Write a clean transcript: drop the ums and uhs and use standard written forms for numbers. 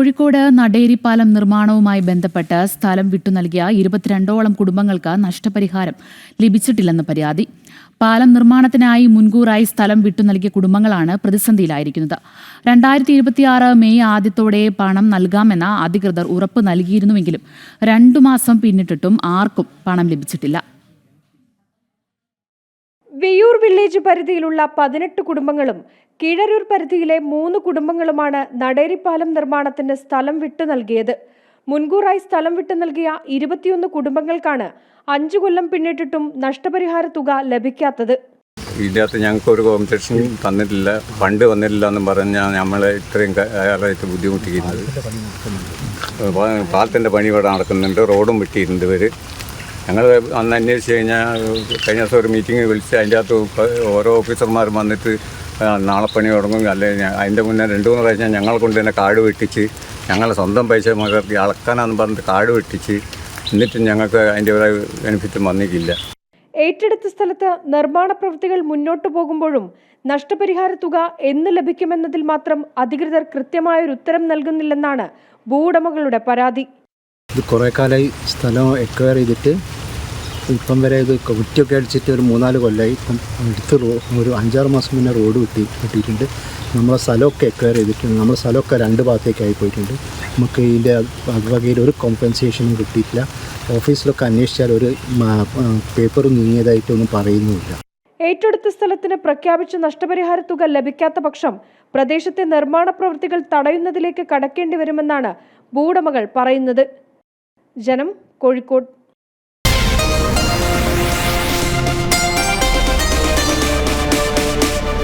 കോഴിക്കോട് നടേരിപ്പാലം നിർമ്മാണവുമായി ബന്ധപ്പെട്ട് സ്ഥലം വിട്ടു നൽകിയ 22ഓളം കുടുംബങ്ങൾക്ക് നഷ്ടപരിഹാരം ലഭിച്ചിട്ടില്ലെന്ന് പരാതി. പാലം നിർമ്മാണത്തിനായി മുൻകൂറായി സ്ഥലം വിട്ടു നൽകിയ കുടുംബങ്ങളാണ് പ്രതിസന്ധിയിലായിരിക്കുന്നത്. 2026 മെയ് ആദ്യത്തോടെ പണം നൽകാമെന്ന അധികൃതർ ഉറപ്പ് നൽകിയിരുന്നുവെങ്കിലും 2 മാസം പിന്നിട്ടിട്ടും ആർക്കും പണം ലഭിച്ചിട്ടില്ല. വിയ്യൂർ വില്ലേജ് പരിധിയിലുള്ള 18 കുടുംബങ്ങളും കീഴരൂർ പരിധിയിലെ 3 കുടുംബങ്ങളുമാണ് നടേരിപ്പാലം നിർമ്മാണത്തിന് സ്ഥലം വിട്ടു നൽകിയത്. മുൻകൂറായി സ്ഥലം വിട്ടു നൽകിയ 21 കുടുംബങ്ങൾക്കാണ് 5 കൊല്ലം പിന്നിട്ടിട്ടും നഷ്ടപരിഹാര തുക ലഭിക്കാത്തത്. ഇതിനകത്ത് ഞങ്ങൾക്ക് ഒരു കോമ്പൻസേഷൻ തന്നിട്ടില്ല, ഫണ്ട് വന്നിട്ടില്ല എന്നും പറഞ്ഞാൽ നമ്മളെ ഇത്രയും കാലമായിട്ട് ബുദ്ധിമുട്ടിക്കുന്നത്. പാലത്തിൻ്റെ പണി ഇവിടെ നടക്കുന്നുണ്ട്, റോഡും വെട്ടിയിട്ടുണ്ട് ഇവർ. ഞങ്ങൾ അന്ന് അന്വേഷിച്ച് കഴിഞ്ഞ ദിവസം ഒരു മീറ്റിംഗ് വിളിച്ച് അതിൻ്റെ അകത്ത് ഓരോ ഓഫീസർമാരും വന്നിട്ട് നാളെ പണി തുടങ്ങും, അല്ലെങ്കിൽ അതിൻ്റെ മുന്നേ 2-3 പ്രാവശ്യം ഞങ്ങളെ കൊണ്ട് തന്നെ കാട് വെട്ടിച്ച് ഞങ്ങളെ സ്വന്തം പൈസ മകർത്തി അളക്കാനാന്ന് പറഞ്ഞിട്ട് കാട് വെട്ടിച്ച്, എന്നിട്ടും ഞങ്ങൾക്ക് അതിൻ്റെ ഒരു ബെനിഫിറ്റും വന്നിട്ടില്ല. ഏറ്റെടുത്ത സ്ഥലത്ത് നിർമ്മാണ പ്രവൃത്തികൾ മുന്നോട്ടു പോകുമ്പോഴും നഷ്ടപരിഹാര തുക എന്ന് ലഭിക്കുമെന്നതിൽ മാത്രം അധികൃതർ കൃത്യമായൊരു ഉത്തരം നൽകുന്നില്ലെന്നാണ് ഭൂവുടമകളുടെ പരാതി. ഇത് കുറേ കാലമായി സ്ഥലം എക്വയർ ചെയ്തിട്ട് ഇപ്പം വരെ ഇത് കുറ്റിയൊക്കെ അടിച്ചിട്ട് ഒരു 3-4 കൊല്ലമായി. ഇപ്പം അടുത്ത് ഒരു 5-6 മാസം മുന്നേ റോഡ് കിട്ടിയിട്ടുണ്ട്. നമ്മളെ സ്ഥലമൊക്കെ എക്വയർ ചെയ്തിട്ടുണ്ട്. നമ്മളെ സ്ഥലമൊക്കെ 2 ഭാഗത്തേക്കായി പോയിട്ടുണ്ട്. നമുക്ക് ഇതിൻ്റെ വകയിൽ ഒരു കോമ്പൻസേഷനും കിട്ടിയിട്ടില്ല. ഓഫീസിലൊക്കെ അന്വേഷിച്ചാൽ ഒരു പേപ്പർ നീങ്ങിയതായിട്ടൊന്നും പറയുന്നുമില്ല. ഏറ്റെടുത്ത സ്ഥലത്തിന് പ്രഖ്യാപിച്ച നഷ്ടപരിഹാര തുക ലഭിക്കാത്ത പക്ഷം പ്രദേശത്തെ നിർമ്മാണ പ്രവൃത്തികൾ തടയുന്നതിലേക്ക് കടക്കേണ്ടി വരുമെന്നാണ് ഭൂവുടമകൾ പറയുന്നത്. ജനം, കോഴിക്കോട്.